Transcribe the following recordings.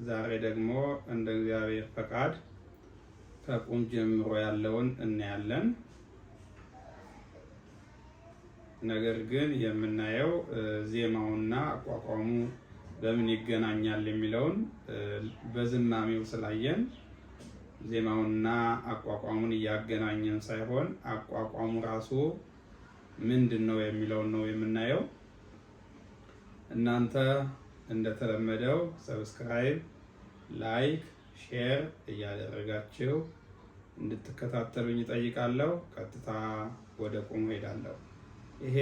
ዛሬ ደግሞ እንደ እግዚአብሔር ፈቃድ ከቁም ጀምሮ ያለውን እናያለን። ነገር ግን የምናየው ዜማውና አቋቋሙ በምን ይገናኛል የሚለውን በዝማሜው ስላየን ዜማውና አቋቋሙን እያገናኘን ሳይሆን አቋቋሙ ራሱ ምንድነው የሚለውን ነው የምናየው። እናንተ እንደተለመደው ሰብስክራይብ፣ ላይክ፣ ሼር እያደረጋችሁ እንድትከታተሉኝ እጠይቃለሁ። ቀጥታ ወደ ቁሙ ሄዳለሁ። ይሄ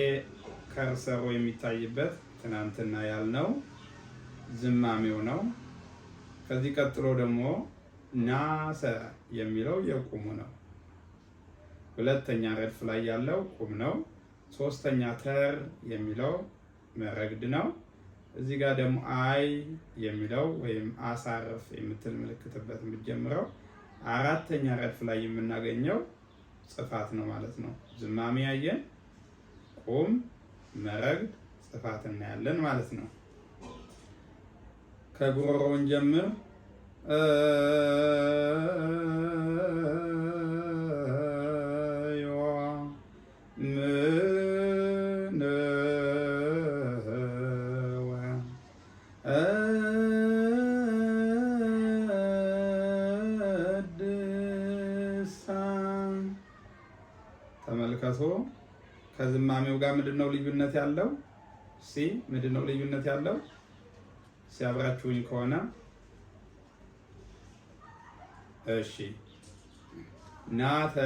ከርሰሩ የሚታይበት ትናንትና ያልነው ዝማሜው ነው። ከዚህ ቀጥሎ ደግሞ ናሰ የሚለው የቁሙ ነው። ሁለተኛ ረድፍ ላይ ያለው ቁም ነው። ሶስተኛ ተር የሚለው መረግድ ነው። እዚህ ጋር ደግሞ አይ የሚለው ወይም አሳርፍ የምትል ምልክትበት የምትጀምረው አራተኛ ረድፍ ላይ የምናገኘው ጽፋት ነው ማለት ነው። ዝማሜ ያየን፣ ቁም፣ መረግድ፣ ጽፋት እናያለን ማለት ነው። ከጉሮሮውን ጀምር ተመልከቱ። ከዝማሜው ጋር ምንድነው ልዩነት ያለው? ምንድነው ልዩነት ያለው? ሲያብራችሁኝ ከሆነ እሺ። ናተ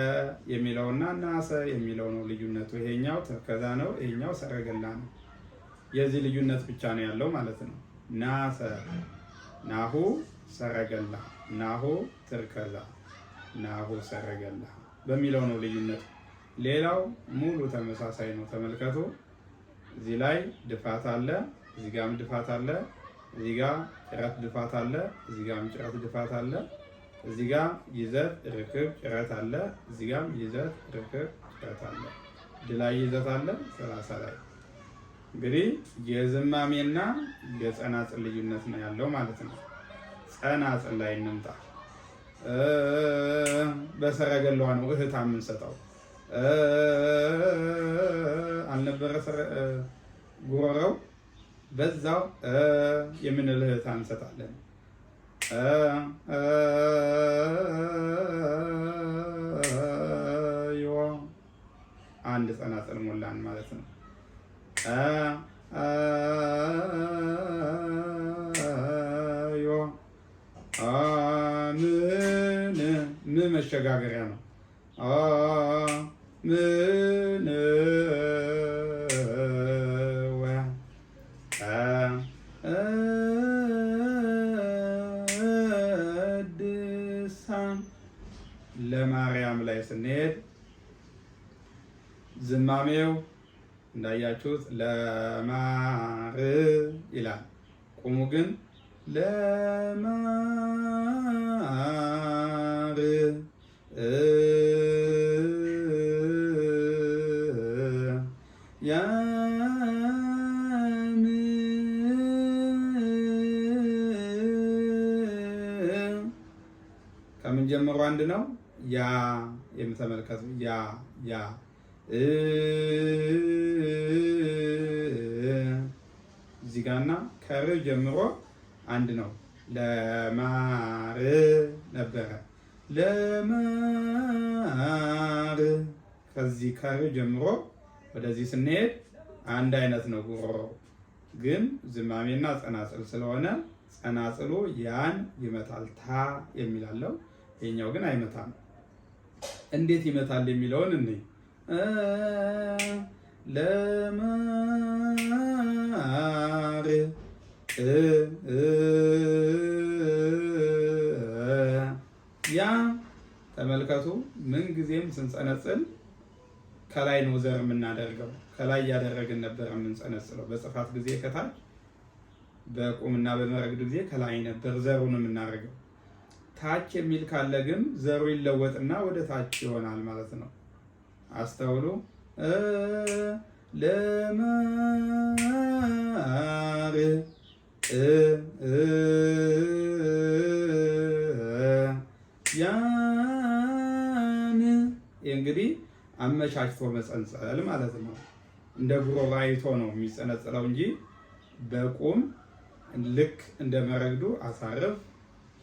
የሚለውና ናሰ የሚለው ነው ልዩነቱ። ይሄኛው ተከዛ ነው፣ ይሄኛው ሰረገላ ነው። የዚህ ልዩነት ብቻ ነው ያለው ማለት ነው። ናሰ ናሁ ሰረገላ፣ ናሁ ትርከዛ፣ ናሁ ሰረገላ በሚለው ነው ልዩነቱ። ሌላው ሙሉ ተመሳሳይ ነው። ተመልከቱ። እዚህ ላይ ድፋት አለ፣ እዚህ ጋርም ድፋት አለ፣ እዚህ ጋር ጭረት ድፋት አለ፣ እዚህ ጋርም ጭረት ድፋት አለ፣ እዚህ ጋር ይዘት ርክብ ጭረት አለ፣ እዚህ ጋርም ይዘት ርክብ ጭረት አለ። ድላይ ይዘት አለ 30 ላይ። እንግዲህ የዝማሜና የጸናጽል ልዩነት ነው ያለው ማለት ነው። ጸናጽል ላይ እንምጣ። በሰረገላዋ ነው እህታ የምንሰጠው አልነበረ ጉሮሮው በዛው የምንል እህታ እንሰጣለን። አንድ ጸናጽል ሞላን ማለት ነው። ምን መሸጋገሪያ ነው። ምን ለማርያም ላይ ስንሄድ ዝማሜው እንዳያችሁት ለማር ይላል። ቁሙ ግን ለማር ከምን ጀምሮ አንድ ነው። ያ የምተመልከቱ ያ እዚህ ጋርና ከር ጀምሮ አንድ ነው። ለማር ነበረ ለማር። ከዚህ ከር ጀምሮ ወደዚህ ስንሄድ አንድ አይነት ነው ጉሮሮ። ግን ዝማሜና ጸናጽል ስለሆነ ጸናጽሉ ያን ይመታል፣ ታ የሚላለው ይሄኛው ግን አይመታም። እንዴት ይመታል የሚለውን እንይ። ለማር ያ ተመልከቱ። ምን ጊዜም ስንጸነጽል ከላይ ነው ዘር የምናደርገው። ከላይ ያደረግን ነበር የምንጸነጽለው። በጽፋት ጊዜ ከታች፣ በቁምና በመረግድ ጊዜ ከላይ ነበር ዘሩን የምናደርገው። ታች የሚል ካለ ግን ዘሩ ይለወጥና ወደ ታች ይሆናል ማለት ነው። አስተውሉ። ለማር እንግዲህ አመቻችቶ መጸንጸል ማለት ነው። እንደ ጉሮሮ አይቶ ነው የሚጸነጽለው እንጂ በቁም ልክ እንደ መረግዱ አሳርፍ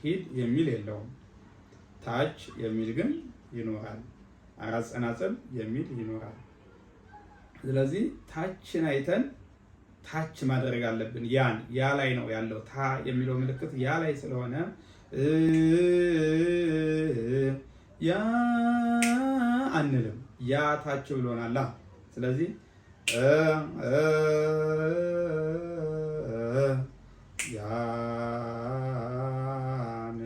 ሂድ የሚል የለውም። ታች የሚል ግን ይኖራል። አራት ጸናጽል የሚል ይኖራል። ስለዚህ ታችን አይተን ታች ማድረግ አለብን። ያ ላይ ነው ያለው። ታ የሚለው ምልክት ያ ላይ ስለሆነ ያ አንልም። ያ ታች ብሎናል። ስለዚህ ያን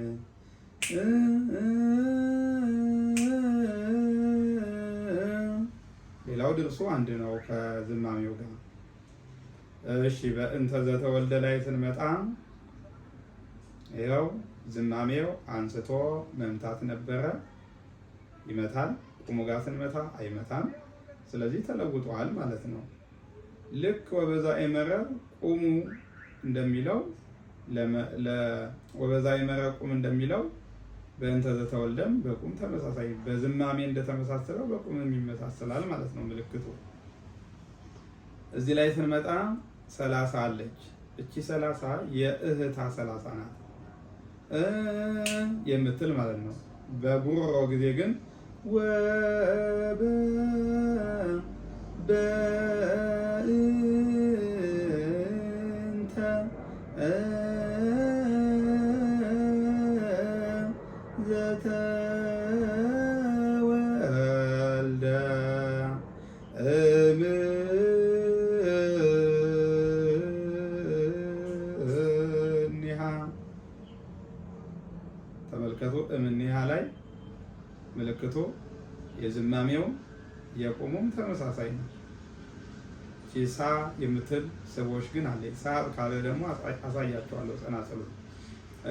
ሌላው ድርሱ አንድ ነው ከዝማሜው ጋር። እሺ በእንተ ዘተወልደ ላይ ስንመጣ ይኸው ዝማሜው አንስቶ መምታት ነበረ፣ ይመታል። ቁሙ ጋር ስንመታ አይመታም። ስለዚህ ተለውጧል ማለት ነው። ልክ ወበዛ የመረ ቁሙ እንደሚለው ወበዛ የመረ ቁም እንደሚለው በእንተ ዘተወልደም በቁም ተመሳሳይ፣ በዝማሜ እንደተመሳሰለው በቁምም ይመሳሰላል ማለት ነው ምልክቱ። እዚህ ላይ ስንመጣ 30 አለች። እቺ 30 የእህታ 30 ናት የምትል ማለት ነው። በጉሮሮ ጊዜ ግን በእንተ ዘተወልደ እምኔሃ። ተመልከቱ፣ እምኔሃ ላይ ምልክቱ የዝማሜው የቁሙም ተመሳሳይ ነው። ሳ የምትል ስቦች ግን አለ። ሳ ካለ ደግሞ አሳያቸዋለሁ ጸናጽሉ።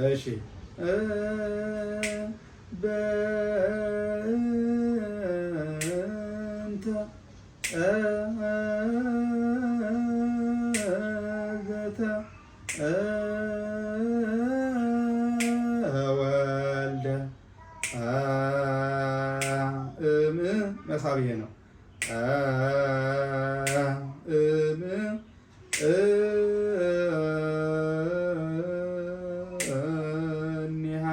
እሺ በእንተ ዘተወልደ መሳብ ይሄ ነው። እኒሃ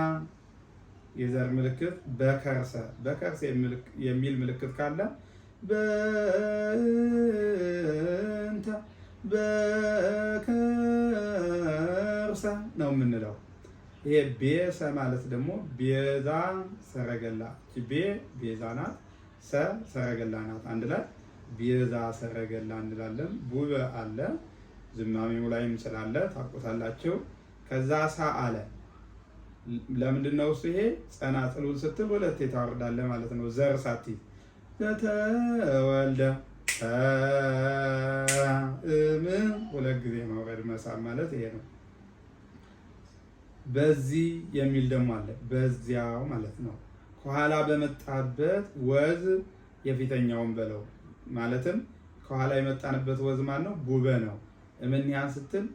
የዘር ምልክት በከርሰ የሚል ምልክት ካለ በእንተ በከርሰ ነው የምንለው። ይሄ ቤሰ ማለት ደግሞ ቤዛ ሰረገላ። ቤዛ ናት፣ ሰ ሰረገላ ናት። አንድ ላይ ቤዛ ሰረገላ እንላለን። ቡበ አለ ዝማሜው ላይም ስላለ ታውቁታላችሁ። ከዛ ሳ አለ። ለምንድን ነው እሱ? ይሄ ጸናጽሉን ስትል ሁለቴ ታወርዳለህ ማለት ነው። ዘር ሳቲ ዘተወልደ ሁለት ጊዜ መውረድ መሳብ ማለት ይሄ ነው። በዚህ የሚል ደግሞ አለ። በዚያው ማለት ነው። ከኋላ በመጣበት ወዝ የፊተኛውን በለው ማለትም ከኋላ የመጣንበት ወዝ ማን ነው? ቡበ ነው። እምኔሃን ስትል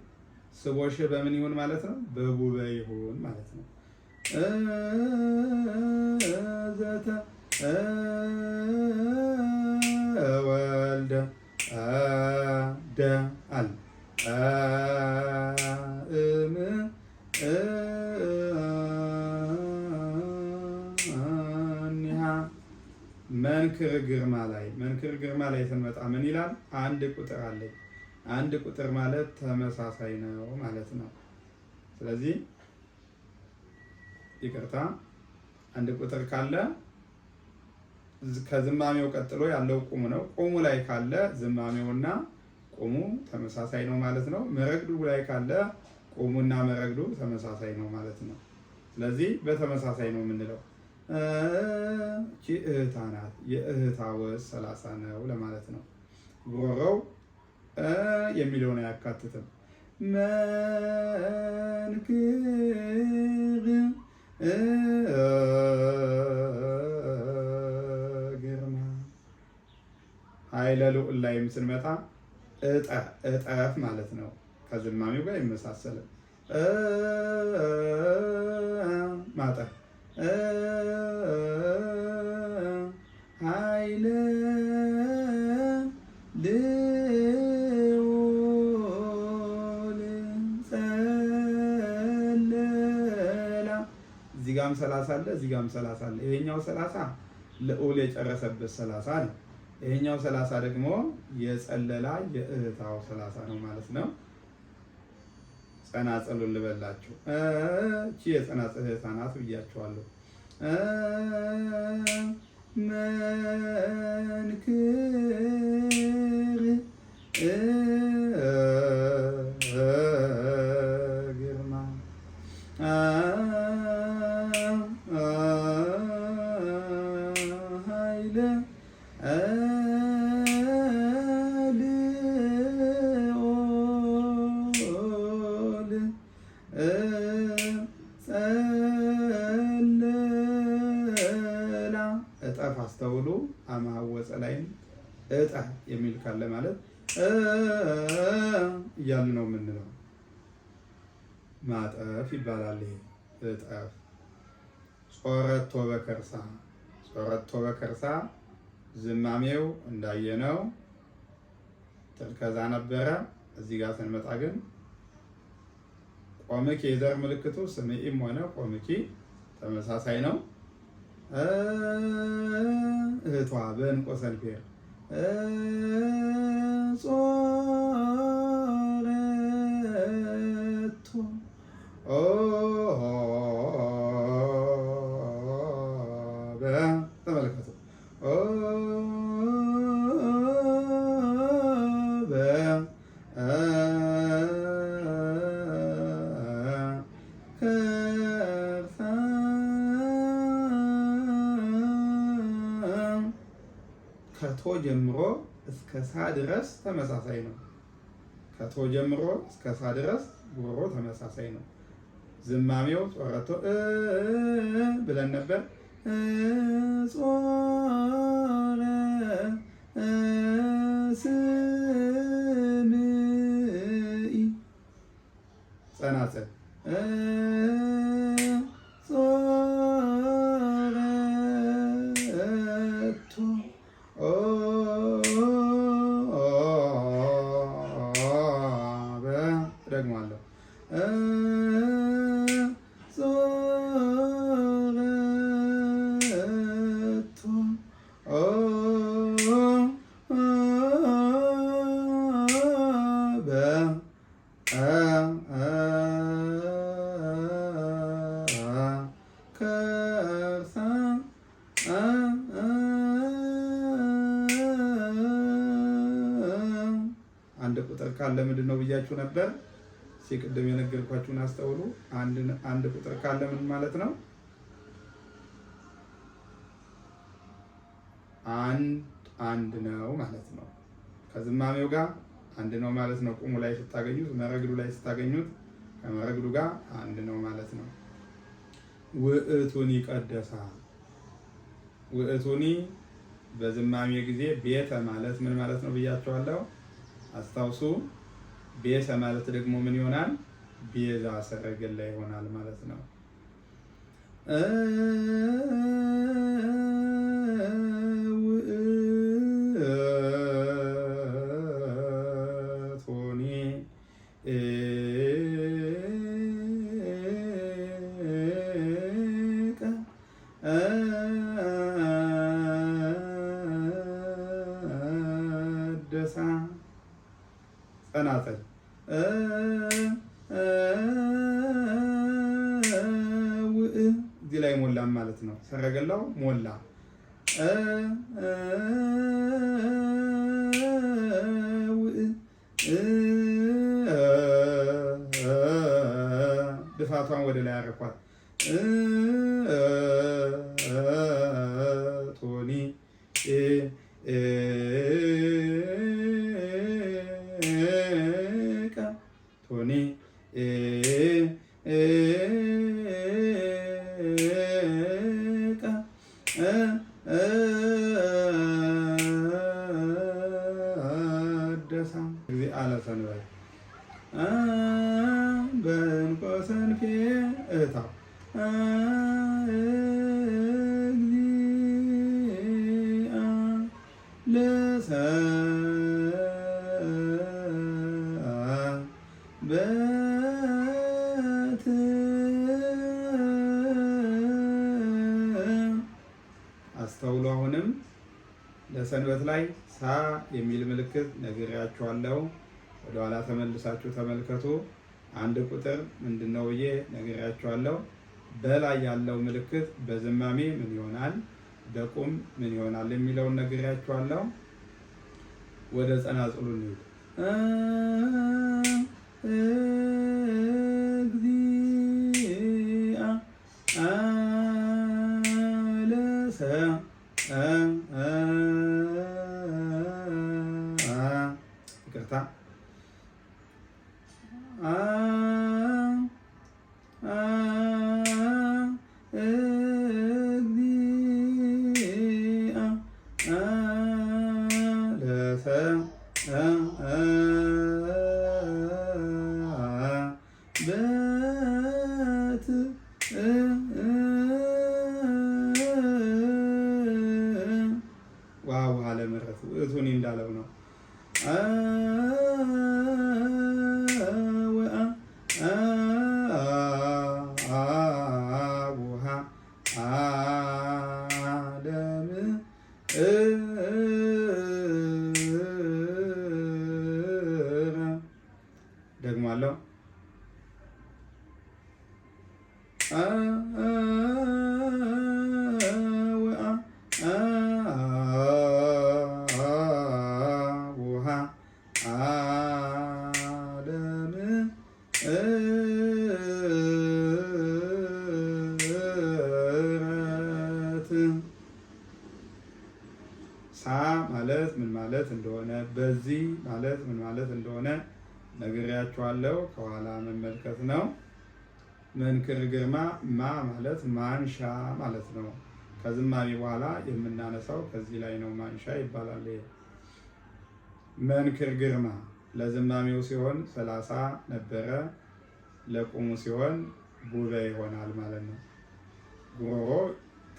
ስቦሽ በምን ይሁን ማለት ነው? በቡበ ይሁን ማለት ነው። ዘተወልደ ደ አለ መንክር ግርማ ላይ ስንመጣ ምን ይላል? አንድ ቁጥር አለኝ። አንድ ቁጥር ማለት ተመሳሳይ ነው ማለት ነው። ስለዚህ ይቅርታ፣ አንድ ቁጥር ካለ ከዝማሜው ቀጥሎ ያለው ቁሙ ነው። ቁሙ ላይ ካለ ዝማሜውና ቁሙ ተመሳሳይ ነው ማለት ነው። መረግዱ ላይ ካለ ቁሙና መረግዱ ተመሳሳይ ነው ማለት ነው። ስለዚህ በተመሳሳይ ነው የምንለው። እቺ እህታ ናት። የእህታ ወዝ 30 ነው ለማለት ነው። ጉሮሮው የሚለውን አያካትትም። መንክር ግርማ ኃይለ ልዑል ላይም ስንመጣ እጠፍ ማለት ነው። ከዝማሜው ጋር ይመሳሰላል። ማጠፍ እዚህ ጋርም 30 አለ፣ እዚህ ጋርም 30 አለ። ይሄኛው 30 ልዑል የጨረሰበት 30 ነው። ይሄኛው 30 ደግሞ የጸለላ የእህታው 30 ነው ማለት ነው። ጸናጽሉን ልበላችሁ። እቺ የጸናጽል እህታ ናት ብያችኋለሁ። መንክር ግርማ ኃይለ ልዑል ጸለላ እጠፍ አስተውሉ። አማወፀ ላይም እጠ የሚል ካለ ማለት እያልን ነው የምንለው። ማጠፍ ይባላል። ይሄ እጠፍ። ጾረቶ በከርሳ ጾረቶ በከርሳ ዝማሜው እንዳየነው ተከዛ ነበረ። እዚህ ጋር ስንመጣ ግን ቆምኪ የዘር ምልክቱ ስምዒም ሆነ ቆምኪ ተመሳሳይ ነው። እህቷ በእንቆ ሰልፌር ጾረቶ ተመልከቱ። ከቶ ጀምሮ እስከ ሳ ድረስ ተመሳሳይ ነው። ከቶ ጀምሮ እስከ ሳ ድረስ ጉሮሮ ተመሳሳይ ነው። ዝማሜው ጾረቶ ብለን ነበር። ጾረ ስምዒ ጸናጽል ጾረቶ ደግማለሁ። አንድ ቁጥር ካለ ምንድን ነው ብያችሁ ነበር። ቅድም የነገርኳችሁን አስተውሉ። አንድ ቁጥር ካለ ምን ማለት ነው? አንድ ነው ማለት ነው። ከዝማሜው ጋር አንድ ነው ማለት ነው። ቁሙ ላይ ስታገኙት፣ መረግዱ ላይ ስታገኙት ከመረግዱ ጋር አንድ ነው ማለት ነው። ውእቱኒ ቀደሳ ውእቱኒ በዝማሜ ጊዜ ቤተ ማለት ምን ማለት ነው ብያችኋለሁ። አስታውሱ። ቤተ ማለት ደግሞ ምን ይሆናል? ቤዛ ሰረገላ ይሆናል ማለት ነው። ውእቱኒ ቀደሳ ጸናጽል እዚህ ላይ ሞላም ማለት ነው። ሰረገላው ሞላ። ድፋቷን ወደ ላይ አረኳት። ቶኒ ቶኒ ደሳ ጊዜ አለሰንበይ በእንቆ ሰንፌ እታ አስተውሉ። አሁንም ለሰንበት ላይ ሳ የሚል ምልክት ነግሬያችኋለሁ። ወደኋላ ተመልሳችሁ ተመልከቱ። አንድ ቁጥር ምንድነው ብዬ ነግሬያችኋለሁ። በላይ ያለው ምልክት በዝማሜ ምን ይሆናል፣ በቁም ምን ይሆናል የሚለውን ነግሬያችኋለሁ። ወደ ጸናጽሉ እንሂድ። ይቅርታ ዋው አለ ምሕረቱ እቱኒ እንዳለው ነው። ደግማለሁ። ሳ ማለት ምን ማለት እንደሆነ በዚህ ማለት ምን ማለት እንደሆነ ነግሬያችኋለሁ። ከኋላ መመልከት ነው። መንክር ግርማ ማ ማለት ማንሻ ማለት ነው። ከዝማሜ በኋላ የምናነሳው ከዚህ ላይ ነው። ማንሻ ይባላል። መንክር ግርማ ለዝማሜው ሲሆን 30 ነበረ፣ ለቁሙ ሲሆን ጉበ ይሆናል ማለት ነው። ጉሮሮ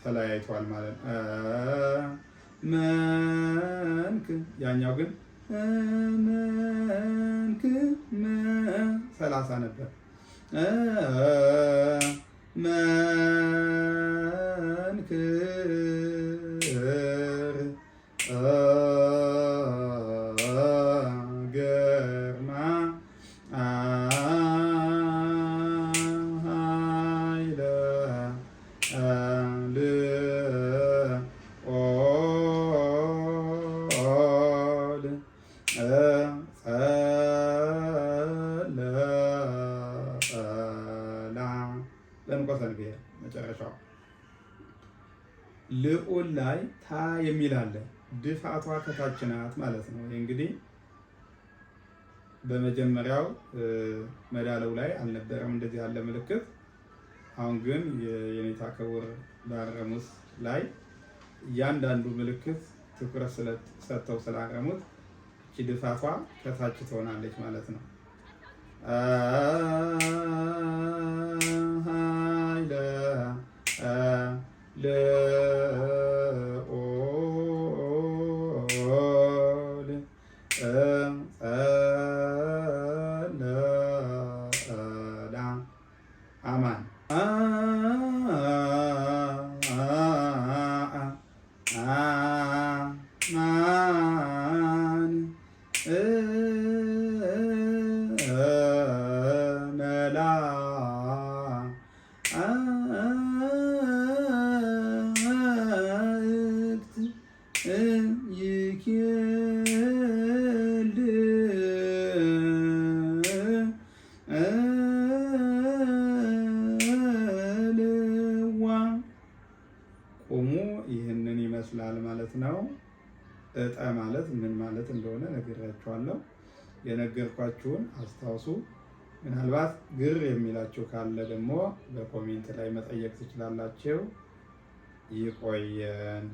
ተለያይቷል ማለት ነው። መንክ ያኛው ግን መንክ 30 ነበር። መንክር ግርማ ኃይለ ልዑል ለንቆሰን ብሔር መጨረሻው ልዑል ላይ ታ የሚል አለ። ድፋቷ ከታች ናት ማለት ነው። ይህ እንግዲህ በመጀመሪያው መዳለው ላይ አልነበረም እንደዚህ ያለ ምልክት። አሁን ግን የኔታ ክቡር ባረሙት ላይ እያንዳንዱ ምልክት ትኩረት ሰጥተው ስላረሙት እቺ ድፋቷ ከታች ትሆናለች ማለት ነው። ኃይለ ልዑል አማን አማን መላ ይኬል ልዋ ቁሙ ይህንን ይመስላል ማለት ነው። እጠ ማለት ምን ማለት እንደሆነ ነግሬያችኋለሁ። የነገርኳችሁን አስታውሱ። ምናልባት ግር የሚላችሁ ካለ ደግሞ በኮሜንት ላይ መጠየቅ ትችላላችሁ። ይቆየን።